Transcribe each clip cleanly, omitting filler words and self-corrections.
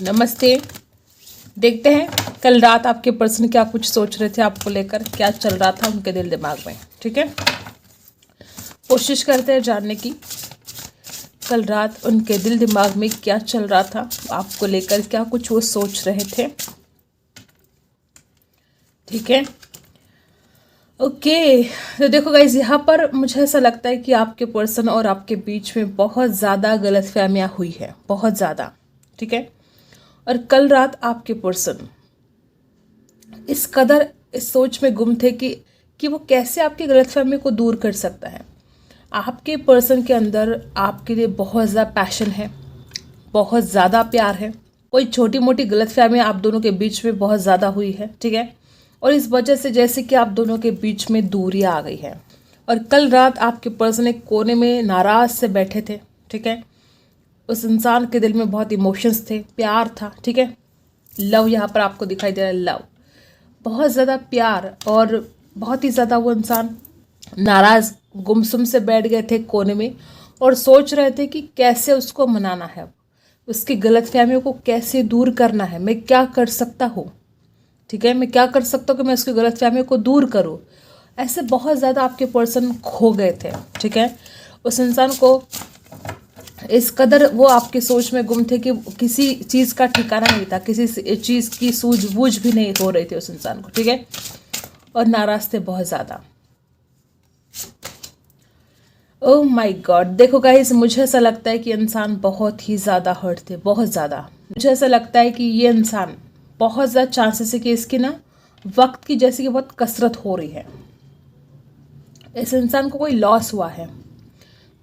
नमस्ते। देखते हैं कल रात आपके पर्सन क्या कुछ सोच रहे थे आपको लेकर, क्या चल रहा था उनके दिल दिमाग में। ठीक है, कोशिश करते हैं जानने की कल रात उनके दिल दिमाग में क्या चल रहा था आपको लेकर, क्या कुछ वो सोच रहे थे। ठीक है, ओके। तो देखो गाइज, यहाँ पर मुझे ऐसा लगता है कि आपके पर्सन और आपके बीच में बहुत ज़्यादा गलतफहमियाँ हुई है, बहुत ज़्यादा। ठीक है, और कल रात आपके पर्सन इस कदर इस सोच में गुम थे कि वो कैसे आपकी गलतफहमी को दूर कर सकता है। आपके पर्सन के अंदर आपके लिए बहुत ज़्यादा पैशन है, बहुत ज़्यादा प्यार है। कोई छोटी मोटी गलतफहमी आप दोनों के बीच में बहुत ज़्यादा हुई है। ठीक है, और इस वजह से जैसे कि आप दोनों के बीच में दूरियां आ गई है। और कल रात आपके पर्सन एक कोने में नाराज से बैठे थे। ठीक है, उस इंसान के दिल में बहुत इमोशंस थे, प्यार था। ठीक है, लव यहाँ पर आपको दिखाई दे रहा है, लव, बहुत ज़्यादा प्यार। और बहुत ही ज़्यादा वो इंसान नाराज़ गुमसुम से बैठ गए थे कोने में और सोच रहे थे कि कैसे उसको मनाना है, उसकी गलतफहमियों को कैसे दूर करना है, मैं क्या कर सकता हूँ। ठीक है, मैं क्या कर सकता हूँ कि मैं उसकी गलतफहमियों को दूर करूँ। ऐसे बहुत ज़्यादा आपके पर्सन खो गए थे। ठीक है, उस इंसान को इस कदर वो आपकी सोच में गुम थे कि किसी चीज़ का ठिकाना नहीं था, किसी चीज़ की सूझबूझ भी नहीं हो रही थी उस इंसान को। ठीक है, और नाराज थे बहुत ज़्यादा। ओह माय गॉड, देखो गाइस, मुझे ऐसा लगता है कि इंसान बहुत ही ज़्यादा हर्ट थे, बहुत ज़्यादा। मुझे ऐसा लगता है कि ये इंसान बहुत ज़्यादा चांसेस है कि इसकी ना वक्त की जैसे कि बहुत कसरत हो रही है। इस इंसान को कोई लॉस हुआ है,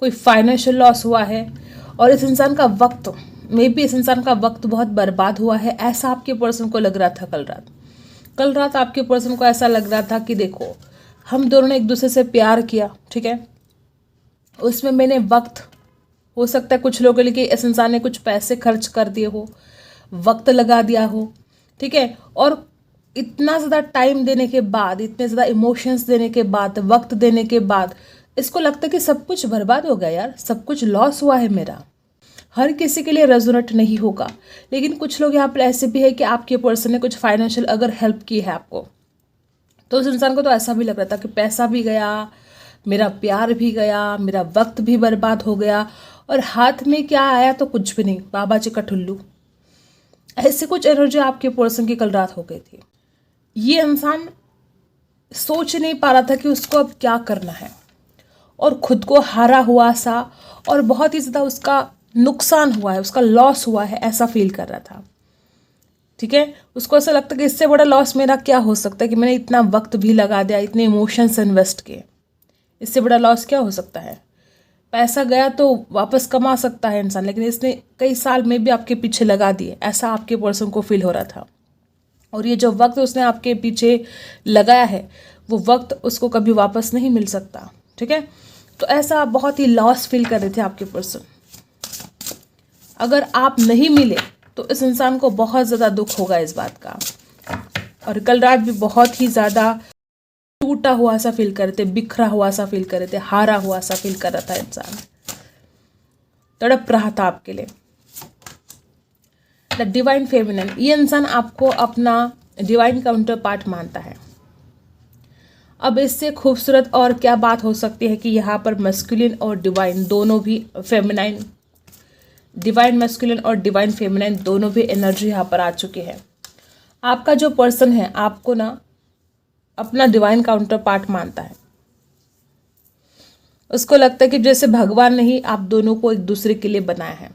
कोई फाइनेंशियल लॉस हुआ है, और इस इंसान का वक्त, मे बी इस इंसान का वक्त बहुत बर्बाद हुआ है, ऐसा आपके पर्सन को लग रहा था कल रात। कल रात आपके पर्सन को ऐसा लग रहा था कि देखो, हम दोनों ने एक दूसरे से प्यार किया। ठीक है, उसमें मैंने वक्त, हो सकता है कुछ लोगों के लिए कि इस इंसान ने कुछ पैसे खर्च कर दिए हो, वक्त लगा दिया हो। ठीक है, और इतना ज़्यादा टाइम देने के बाद, इतने ज़्यादा इमोशंस देने के बाद, वक्त देने के बाद इसको लगता है कि सब कुछ बर्बाद हो गया यार, सब कुछ लॉस हुआ है मेरा। हर किसी के लिए रेजोनेट नहीं होगा, लेकिन कुछ लोग यहाँ पर ऐसे भी है कि आपके पर्सन ने कुछ फाइनेंशियल अगर हेल्प की है आपको, तो उस इंसान को तो ऐसा भी लग रहा था कि पैसा भी गया, मेरा प्यार भी गया, मेरा वक्त भी बर्बाद हो गया, और हाथ में क्या आया तो कुछ भी नहीं, बाबा जी का ठुल्लू। ऐसे कुछ एनर्जी आपके पर्सन की कल रात हो गई थी। ये इंसान सोच नहीं पा रहा था कि उसको अब क्या करना है, और खुद को हारा हुआ सा, और बहुत ही ज़्यादा उसका नुकसान हुआ है, उसका लॉस हुआ है, ऐसा फील कर रहा था। ठीक है, उसको ऐसा लगता है कि इससे बड़ा लॉस मेरा क्या हो सकता है, कि मैंने इतना वक्त भी लगा दिया, इतने इमोशंस इन्वेस्ट किए, इससे बड़ा लॉस क्या हो सकता है। पैसा गया तो वापस कमा सकता है इंसान, लेकिन इसने कई साल में भी आपके पीछे लगा दिए, ऐसा आपके पर्सन को फील हो रहा था। और ये जो वक्त उसने आपके पीछे लगाया है, वो वक्त उसको कभी वापस नहीं मिल सकता। ठीक है, तो ऐसा बहुत ही लॉस फील कर रहे थे आपके पर्सन। अगर आप नहीं मिले तो इस इंसान को बहुत ज़्यादा दुख होगा इस बात का। और कल रात भी बहुत ही ज़्यादा टूटा हुआ सा फील कर रहे थे, बिखरा हुआ सा फील कर रहे थे, हारा हुआ सा फील कर रहा था इंसान, तड़प रहा था आपके लिए। द डिवाइन फेमिनिन, ये इंसान आपको अपना डिवाइन काउंटर पार्ट मानता है। अब इससे खूबसूरत और क्या बात हो सकती है कि यहाँ पर मैस्कुलिन और डिवाइन दोनों भी, फेमिनाइन, डिवाइन मैस्कुलिन और डिवाइन फेमिनाइन दोनों भी एनर्जी यहाँ पर आ चुकी है। आपका जो पर्सन है आपको ना अपना डिवाइन काउंटर पार्ट मानता है। उसको लगता है कि जैसे भगवान ने ही आप दोनों को एक दूसरे के लिए बनाया है।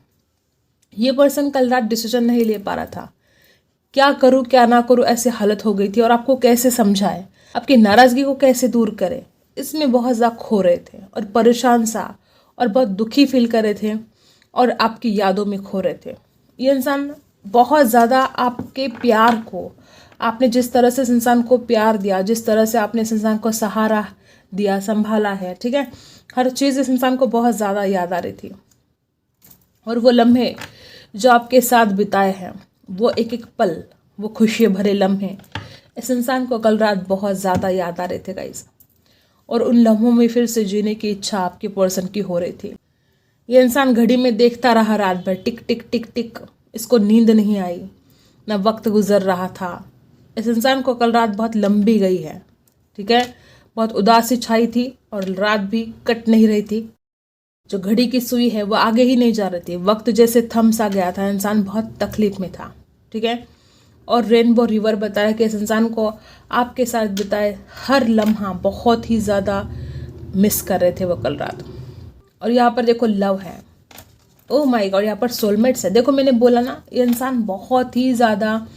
ये पर्सन कल रात डिसीजन नहीं ले पा रहा था, क्या करूं क्या ना करूं, ऐसी हालत हो गई थी। और आपको कैसे समझाए, आपकी नाराज़गी को कैसे दूर करे, इसमें बहुत ज़्यादा खो रहे थे, और परेशान सा और बहुत दुखी फील कर रहे थे, और आपकी यादों में खो रहे थे। ये इंसान बहुत ज़्यादा आपके प्यार को, आपने जिस तरह से इस इंसान को प्यार दिया, जिस तरह से आपने इस इंसान को सहारा दिया, संभाला है, ठीक है, हर चीज़ इस इंसान को बहुत ज़्यादा याद आ रही थी। और वो लम्हे जो आपके साथ बिताए हैं, वो एक एक पल, वो खुशी भरे लम्हे इस इंसान को कल रात बहुत ज़्यादा याद आ रहे थे गाइस। और उन लम्हों में फिर से जीने की इच्छा आपके पर्सन की हो रही थी। ये इंसान घड़ी में देखता रहा रात भर, टिक टिक टिक टिक, इसको नींद नहीं आई, ना वक्त गुजर रहा था। इस इंसान को कल रात बहुत लंबी गई है, ठीक है। बहुत उदासी छाई थी और रात भी कट नहीं रही थी। जो घड़ी की सुई है वो आगे ही नहीं जा रही थी। वक्त जैसे थम सा गया था। इंसान बहुत तकलीफ में था, ठीक है। और रेनबो रिवर बताया कि इस इंसान को आपके साथ बिताए हर लम्हा बहुत ही ज़्यादा मिस कर रहे थे वो कल रात। और यहाँ पर देखो लव है, ओह माय गॉड, यहाँ पर सोलमेट्स है। देखो मैंने बोला ना, ये इंसान बहुत ही ज़्यादा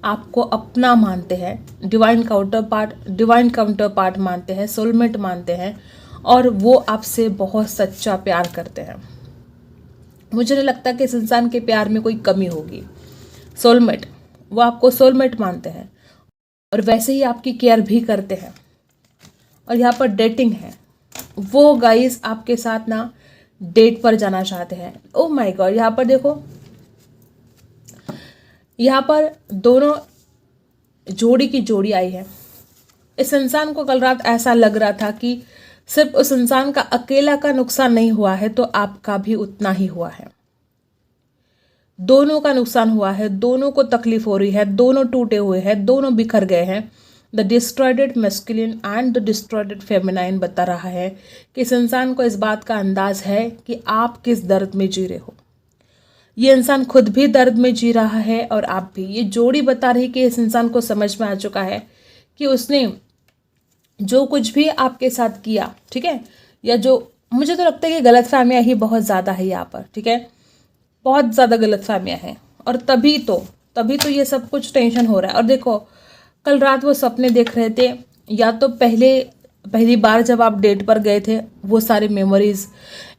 आपको अपना मानते हैं, डिवाइन काउंटर पार्ट मानते हैं, सोलमेट मानते हैं, और वो आपसे बहुत सच्चा प्यार करते हैं। मुझे नहीं लगता कि इस इंसान के प्यार में कोई कमी होगी। सोलमेट, वो आपको सोलमेट मानते हैं और वैसे ही आपकी केयर भी करते हैं। और यहाँ पर डेटिंग है, वो गाइस आपके साथ ना डेट पर जाना चाहते हैं। ओह माय गॉड, यहाँ पर देखो, यहाँ पर दोनों जोड़ी की जोड़ी आई है। इस इंसान को कल रात ऐसा लग रहा था कि सिर्फ उस इंसान का अकेला का नुकसान नहीं हुआ है तो आपका भी उतना ही हुआ है। दोनों का नुकसान हुआ है, दोनों को तकलीफ हो रही है, दोनों टूटे हुए हैं, दोनों बिखर गए हैं। The destroyed masculine and the destroyed feminine बता रहा है कि इस इंसान को इस बात का अंदाज है कि आप किस दर्द में जी रहे हो। ये इंसान खुद भी दर्द में जी रहा है और आप भी। ये जोड़ी बता रही कि इस इंसान को समझ में आ चुका है कि उसने जो कुछ भी आपके साथ किया, ठीक है, या जो, मुझे तो लगता है कि गलतफहमियां ही बहुत ज़्यादा है यहाँ पर, ठीक है, बहुत ज़्यादा गलतफहमियां हैं। और तभी तो ये सब कुछ टेंशन हो रहा है। और देखो कल रात वो सपने देख रहे थे, या तो पहली बार जब आप डेट पर गए थे वो सारी मेमोरीज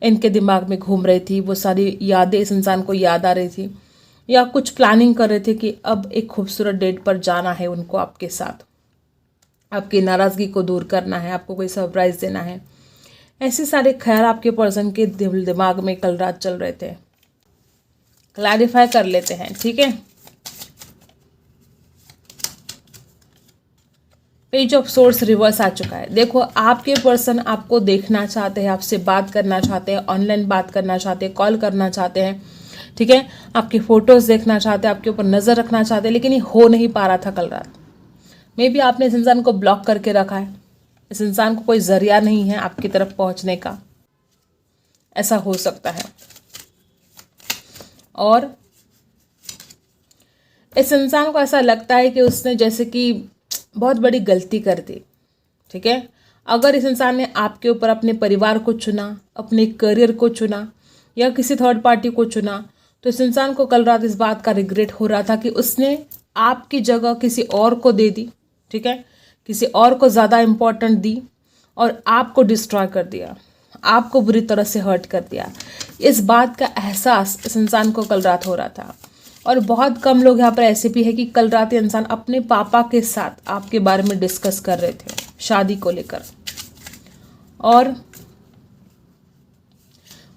इनके दिमाग में घूम रही थी, वो सारी यादें इस इंसान को याद आ रही थी, या कुछ प्लानिंग कर रहे थे कि अब एक खूबसूरत डेट पर जाना है उनको आपके साथ, आपकी नाराज़गी को दूर करना है, आपको कोई सरप्राइज़ देना है। ऐसे सारे ख्याल आपके पर्सन के दिमाग में कल रात चल रहे थे। क्लैरिफाई कर लेते हैं, ठीक है। पेज ऑफ सोर्स रिवर्स आ चुका है। देखो आपके पर्सन आपको देखना चाहते हैं, आपसे बात करना चाहते हैं, ऑनलाइन बात करना चाहते हैं, कॉल करना चाहते हैं, ठीक है, आपकी फोटोज देखना चाहते हैं, आपके ऊपर नज़र रखना चाहते हैं, लेकिन ये हो नहीं पा रहा था कल रात। मे बी आपने इस इंसान को ब्लॉक करके रखा है। इस इंसान को कोई जरिया नहीं है आपकी तरफ पहुंचने का, ऐसा हो सकता है। और इस इंसान को ऐसा लगता है कि उसने जैसे कि बहुत बड़ी गलती कर दी, ठीक है। अगर इस इंसान ने आपके ऊपर अपने परिवार को चुना, अपने करियर को चुना, या किसी थर्ड पार्टी को चुना, तो इस इंसान को कल रात इस बात का रिग्रेट हो रहा था कि उसने आपकी जगह किसी और को दे दी, ठीक है, किसी और को ज़्यादा इम्पोर्टेंट दी और आपको डिस्ट्रॉय कर दिया, आपको बुरी तरह से हर्ट कर दिया। इस बात का एहसास इस इंसान को कल रात हो रहा था। और बहुत कम लोग यहाँ पर ऐसे भी है कि कल रात ये इंसान अपने पापा के साथ आपके बारे में डिस्कस कर रहे थे शादी को लेकर, और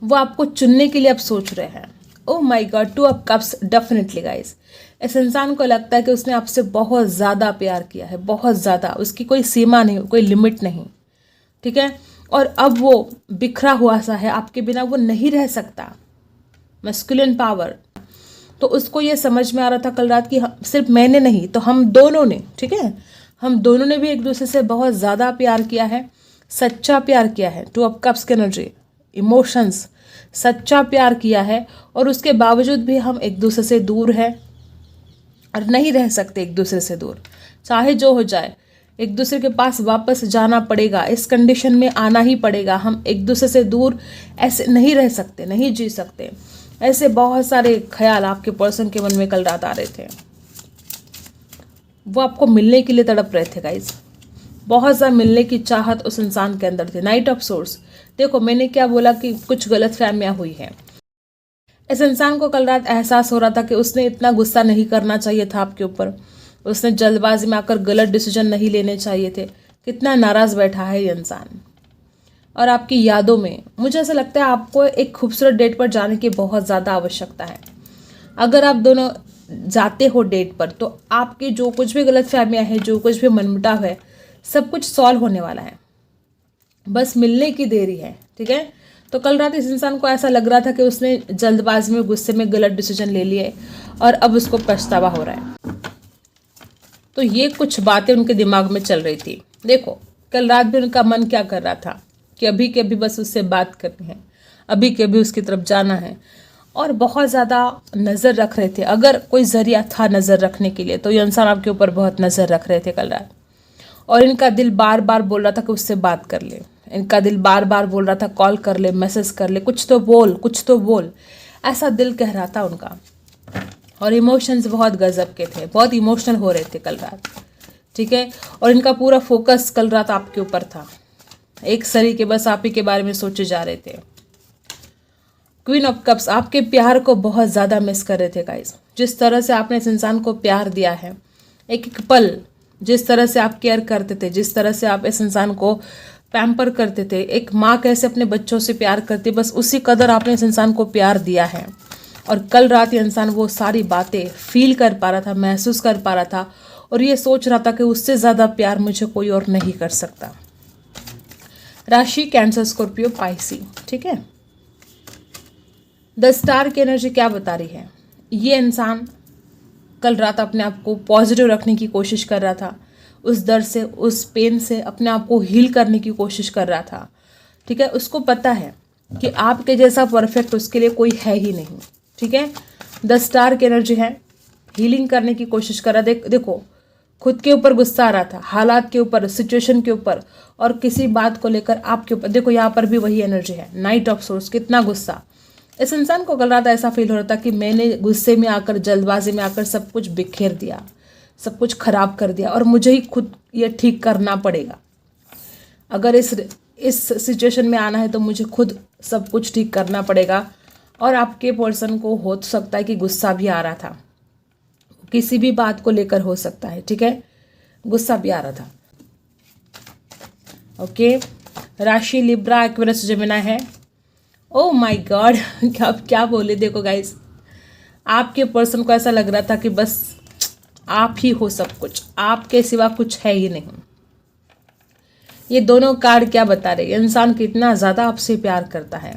वो आपको चुनने के लिए अब सोच रहे हैं। Oh my God, 2 of cups, definitely guys, इस इंसान को लगता है कि उसने आपसे बहुत ज़्यादा प्यार किया है, बहुत ज़्यादा, उसकी कोई सीमा नहीं, कोई लिमिट नहीं, ठीक है। और अब वो बिखरा हुआ सा है, आपके बिना वो नहीं रह सकता। मैस्कुलिन पावर, तो उसको ये समझ में आ रहा था कल रात कि सिर्फ मैंने नहीं तो हम दोनों ने, ठीक है, हम दोनों ने भी एक दूसरे से बहुत ज़्यादा प्यार किया है, सच्चा प्यार किया है। 2 ऑफ कप्स की एनर्जी, इमोशंस, सच्चा प्यार किया है, और उसके बावजूद भी हम एक दूसरे से दूर हैं और नहीं रह सकते एक दूसरे से दूर। चाहे जो हो जाए, एक दूसरे के पास वापस जाना पड़ेगा, इस कंडीशन में आना ही पड़ेगा। हम एक दूसरे से दूर ऐसे नहीं रह सकते, नहीं जी सकते। ऐसे बहुत सारे ख्याल आपके पर्सन के मन में कल रात आ रहे थे। वो आपको मिलने के लिए तड़प रहे थे गाइज, बहुत ज़्यादा मिलने की चाहत उस इंसान के अंदर थी। नाइट ऑफ सोर्स, देखो मैंने क्या बोला कि कुछ गलतफहमियां हुई हैं। इस इंसान को कल रात एहसास हो रहा था कि उसने इतना गुस्सा नहीं करना चाहिए था आपके ऊपर, उसने जल्दबाजी में आकर गलत डिसीजन नहीं लेने चाहिए थे। कितना नाराज़ बैठा है ये इंसान। और आपकी यादों में मुझे ऐसा लगता है आपको एक खूबसूरत डेट पर जाने की बहुत ज़्यादा आवश्यकता है। अगर आप दोनों जाते हो डेट पर तो आपकी जो कुछ भी गलतफहमियां हैं, जो कुछ भी मनमुटाव है, सब कुछ सॉल्व होने वाला है, बस मिलने की देरी है, ठीक है। तो कल रात इस इंसान को ऐसा लग रहा था कि उसने जल्दबाजी में, गुस्से में गलत डिसीजन ले लिए और अब उसको पछतावा हो रहा है। तो ये कुछ बातें उनके दिमाग में चल रही थी। देखो कल रात भी उनका मन क्या कर रहा था कि अभी के अभी बस उससे बात करनी है, अभी के अभी उसकी तरफ जाना है, और बहुत ज़्यादा नज़र रख रहे थे। अगर कोई ज़रिया था नज़र रखने के लिए तो ये इंसान आपके ऊपर बहुत नज़र रख रहे थे कल रात। और इनका दिल बार बार बोल रहा था कि उससे बात कर ले, इनका दिल बार बार बोल रहा था कॉल कर ले, मैसेज कर ले, कुछ तो बोल, कुछ तो बोल, ऐसा दिल कह रहा था उनका। और इमोशंस बहुत गजब के थे, बहुत इमोशनल हो रहे थे कल रात, ठीक है। और इनका पूरा फोकस कल रात आपके ऊपर था, एक सरी के बस आप ही के बारे में सोचे जा रहे थे। क्वीन ऑफ कप्स आपके प्यार को बहुत ज़्यादा मिस कर रहे थे गाइस। जिस तरह से आपने इस इंसान को प्यार दिया है, एक एक पल जिस तरह से आप केयर करते थे, जिस तरह से आप इस इंसान को पैम्पर करते थे, एक माँ कैसे अपने बच्चों से प्यार करती, बस उसी कदर आपने इस इंसान को प्यार दिया है। और कल रात ये इंसान वो सारी बातें फील कर पा रहा था, महसूस कर पा रहा था, और ये सोच रहा था कि उससे ज़्यादा प्यार मुझे कोई और नहीं कर सकता। राशि कैंसर, स्कॉर्पियो, पाइसी, ठीक है। द स्टार की एनर्जी क्या बता रही है? ये इंसान कल रात अपने आप को पॉजिटिव रखने की कोशिश कर रहा था, उस दर्द से, उस पेन से अपने आप को हील करने की कोशिश कर रहा था, ठीक है। उसको पता है कि आपके जैसा परफेक्ट उसके लिए कोई है ही नहीं, ठीक है। द स्टार की एनर्जी है, हीलिंग करने की कोशिश कर रहा। देखो खुद के ऊपर गुस्सा आ रहा था, हालात के ऊपर, सिचुएशन के ऊपर, और किसी बात को लेकर आपके ऊपर। देखो यहाँ पर भी वही एनर्जी है, नाइट ऑफ सोर्स, कितना गुस्सा। इस इंसान को कल रात ऐसा फील हो रहा था कि मैंने गुस्से में आकर, जल्दबाजी में आकर सब कुछ बिखेर दिया, सब कुछ खराब कर दिया, और मुझे ही खुद ये ठीक करना पड़ेगा। अगर इस सिचुएशन में आना है तो मुझे खुद सब कुछ ठीक करना पड़ेगा। और आपके पर्सन को हो सकता है कि गुस्सा भी आ रहा था, किसी भी बात को लेकर हो सकता है, ठीक है, गुस्सा भी आ रहा था। ओके, राशि लिब्रा, एक्वेरियस, जेमिनी है। ओह माय गॉड, क्या बोले। देखो गाइस, आपके पर्सन को ऐसा लग रहा था कि बस आप ही हो सब कुछ, आपके सिवा कुछ है ही नहीं। ये दोनों कार्ड क्या बता रहे हैं? इंसान कितना ज़्यादा आपसे प्यार करता है,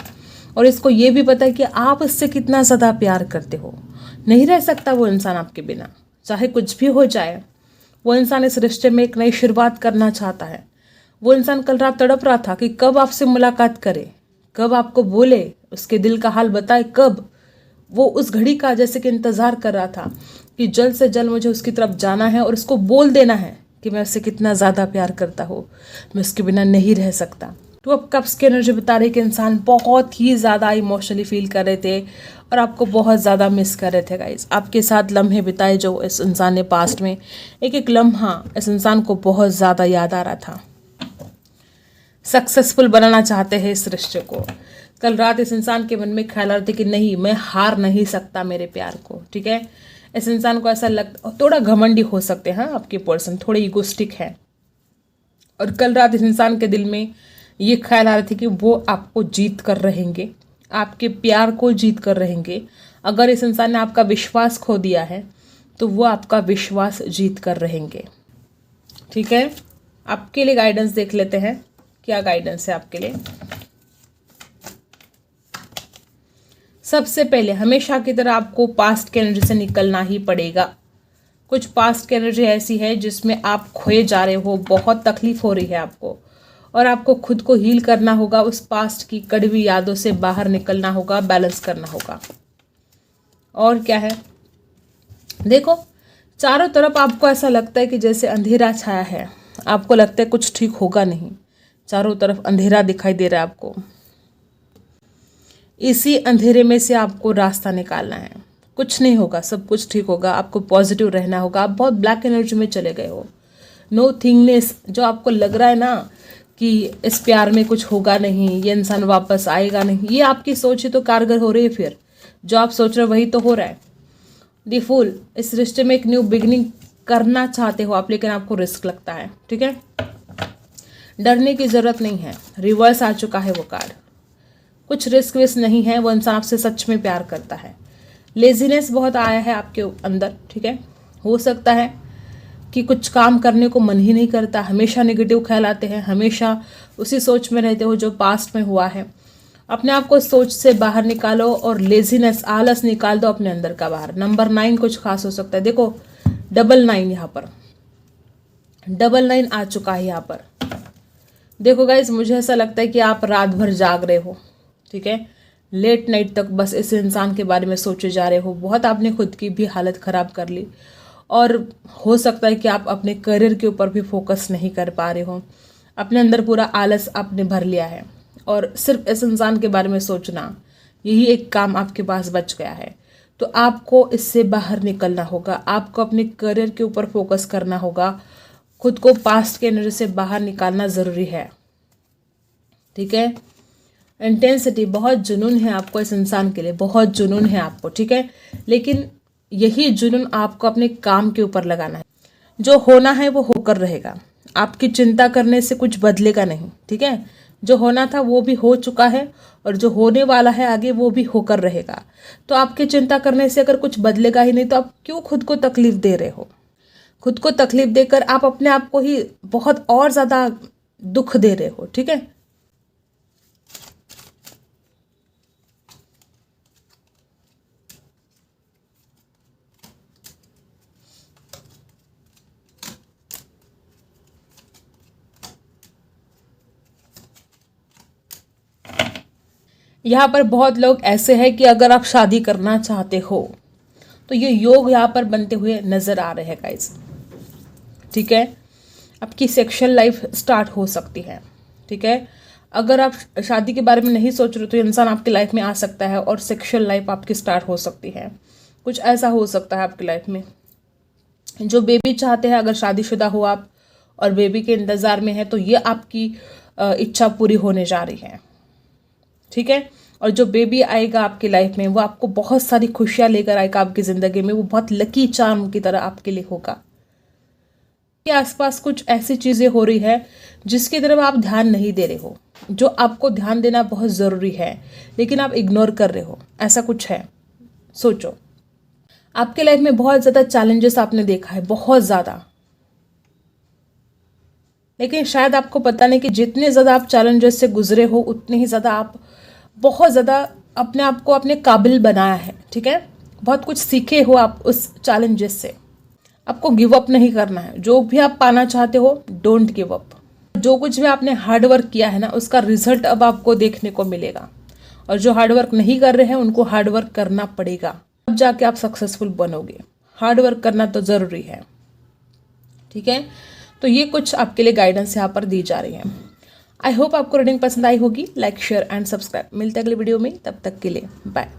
और इसको ये भी पता है कि आप इससे कितना ज़्यादा प्यार करते हो। नहीं रह सकता वो इंसान आपके बिना, चाहे कुछ भी हो जाए। वो इंसान इस रिश्ते में एक नई शुरुआत करना चाहता है। वो इंसान कल रात तड़प रहा था कि कब आपसे मुलाकात करे, कब आपको बोले, उसके दिल का हाल बताए, कब। वो उस घड़ी का जैसे कि इंतज़ार कर रहा था कि जल्द से जल्द मुझे उसकी तरफ जाना है और उसको बोल देना है कि मैं उससे कितना ज़्यादा प्यार करता हूँ, मैं उसके बिना नहीं रह सकता। तो अब कप्स की एनर्जी बता रही कि इंसान बहुत ही ज़्यादा इमोशनली फील कर रहे थे और आपको बहुत ज़्यादा मिस कर रहे थे गाइस। आपके साथ लम्हे बिताए जो इस इंसान ने पास्ट में, एक एक लम्हा इस इंसान को बहुत ज़्यादा याद आ रहा था। सक्सेसफुल बनाना चाहते हैं इस रिश्ते को। कल रात इस इंसान के मन में ख्याल आ रहे थे कि नहीं, मैं हार नहीं सकता मेरे प्यार को, ठीक है। इस इंसान को ऐसा लगता, थोड़ा घमंडी हो सकते हैं आपके पर्सन, थोड़े ईगोस्टिक है। और कल रात इस इंसान के दिल में ये ख्याल आ रहे थे कि वो आपको जीत कर रहेंगे, आपके प्यार को जीत कर रहेंगे। अगर इस इंसान ने आपका विश्वास खो दिया है तो वो आपका विश्वास जीत कर रहेंगे, ठीक है। आपके लिए गाइडेंस देख लेते हैं, क्या गाइडेंस है आपके लिए। सबसे पहले हमेशा की तरह आपको पास्ट की एनर्जी से निकलना ही पड़ेगा। कुछ पास्ट की एनर्जी ऐसी है जिसमें आप खोए जा रहे हो, बहुत तकलीफ हो रही है आपको, और आपको खुद को हील करना होगा, उस पास्ट की कड़वी यादों से बाहर निकलना होगा, बैलेंस करना होगा। और क्या है, देखो चारों तरफ आपको ऐसा लगता है कि जैसे अंधेरा छाया है, आपको लगता है कुछ ठीक होगा नहीं, चारों तरफ अंधेरा दिखाई दे रहा है आपको। इसी अंधेरे में से आपको रास्ता निकालना है। कुछ नहीं होगा, सब कुछ ठीक होगा, आपको पॉजिटिव रहना होगा। आप बहुत ब्लैक एनर्जी में चले गए हो। नो थिंगनेस, जो आपको लग रहा है ना कि इस प्यार में कुछ होगा नहीं, ये इंसान वापस आएगा नहीं, ये आपकी सोच ही तो कारगर हो रही है। फिर जो आप सोच रहे हो वही तो हो रहा है। द फूल, इस रिश्ते में एक न्यू बिगिनिंग करना चाहते हो आप, लेकिन आपको रिस्क लगता है, ठीक है। डरने की ज़रूरत नहीं है, रिवर्स आ चुका है वो कार्ड। कुछ रिस्क विस्क नहीं है, वो इंसान आपसे सच में प्यार करता है। लेजीनेस बहुत आया है आपके अंदर, ठीक है। हो सकता है कि कुछ काम करने को मन ही नहीं करता, हमेशा नेगेटिव ख्याल आते हैं, हमेशा उसी सोच में रहते हो जो पास्ट में हुआ है। अपने आप को सोच से बाहर निकालो और लेजीनेस, आलस निकाल दो अपने अंदर का बाहर। नंबर 9 कुछ खास हो सकता है। देखो 99 यहाँ पर, 99 आ चुका है यहाँ पर। देखो गाइज, मुझे ऐसा लगता है कि आप रात भर जाग रहे हो, ठीक है, लेट नाइट तक बस इस इंसान के बारे में सोचे जा रहे हो। बहुत आपने खुद की भी हालत ख़राब कर ली और हो सकता है कि आप अपने करियर के ऊपर भी फोकस नहीं कर पा रहे हो। अपने अंदर पूरा आलस आपने भर लिया है और सिर्फ इस इंसान के बारे में सोचना, यही एक काम आपके पास बच गया है। तो आपको इससे बाहर निकलना होगा, आपको अपने करियर के ऊपर फोकस करना होगा, खुद को पास्ट के एनर्जी से बाहर निकालना ज़रूरी है, ठीक है। इंटेंसिटी, बहुत जुनून है आपको इस इंसान के लिए, बहुत जुनून है आपको, ठीक है। लेकिन यही जुनून आपको अपने काम के ऊपर लगाना है। जो होना है वो होकर रहेगा, आपकी चिंता करने से कुछ बदलेगा नहीं, ठीक है। जो होना था वो भी हो चुका है और जो होने वाला है आगे वो भी होकर रहेगा। तो आपकी चिंता करने से अगर कुछ बदलेगा ही नहीं तो आप क्यों खुद को तकलीफ दे रहे हो? खुद को तकलीफ देकर आप अपने आप को ही बहुत और ज़्यादा दुख दे रहे हो, ठीक है। यहाँ पर बहुत लोग ऐसे हैं कि अगर आप शादी करना चाहते हो तो ये योग यहाँ पर बनते हुए नजर आ रहे हैं गाइस, ठीक है। आपकी सेक्सुअल लाइफ स्टार्ट हो सकती है, ठीक है। अगर आप शादी के बारे में नहीं सोच रहे तो इंसान आपकी लाइफ में आ सकता है और सेक्सुअल लाइफ आपकी स्टार्ट हो सकती है। कुछ ऐसा हो सकता है आपकी लाइफ में। जो बेबी चाहते हैं, अगर शादीशुदा हो आप और बेबी के इंतज़ार में है तो ये आपकी इच्छा पूरी होने जा रही है, ठीक है। और जो बेबी आएगा आपकी लाइफ में वो आपको बहुत सारी खुशियां लेकर आएगा आपकी ज़िंदगी में। वो बहुत लकी चार्म की तरह आपके लिए होगा। के आसपास कुछ ऐसी चीज़ें हो रही है जिसकी तरफ आप ध्यान नहीं दे रहे हो, जो आपको ध्यान देना बहुत ज़रूरी है लेकिन आप इग्नोर कर रहे हो। ऐसा कुछ है, सोचो। आपके लाइफ में बहुत ज़्यादा चैलेंजेस आपने देखा है, बहुत ज़्यादा, लेकिन शायद आपको पता नहीं कि जितने ज़्यादा आप चैलेंजेस से गुजरे हो उतने ही ज़्यादा आप बहुत ज़्यादा अपने आप को अपने काबिल बनाया है, ठीक है। बहुत कुछ सीखे हो आप उस चैलेंजेस से। आपको गिव अप नहीं करना है। जो भी आप पाना चाहते हो, डोंट गिव अप। जो कुछ भी आपने हार्ड वर्क किया है ना, उसका रिजल्ट अब आपको देखने को मिलेगा। और जो हार्ड वर्क नहीं कर रहे हैं उनको हार्ड वर्क करना पड़ेगा, अब जाके आप सक्सेसफुल बनोगे। हार्ड वर्क करना तो ज़रूरी है, ठीक है। तो ये कुछ आपके लिए गाइडेंस यहाँ पर दी जा रही है। आई होप आपको रीडिंग पसंद आई होगी। Like, share and subscribe. मिलते हैं अगली वीडियो में, तब तक के लिए बाय।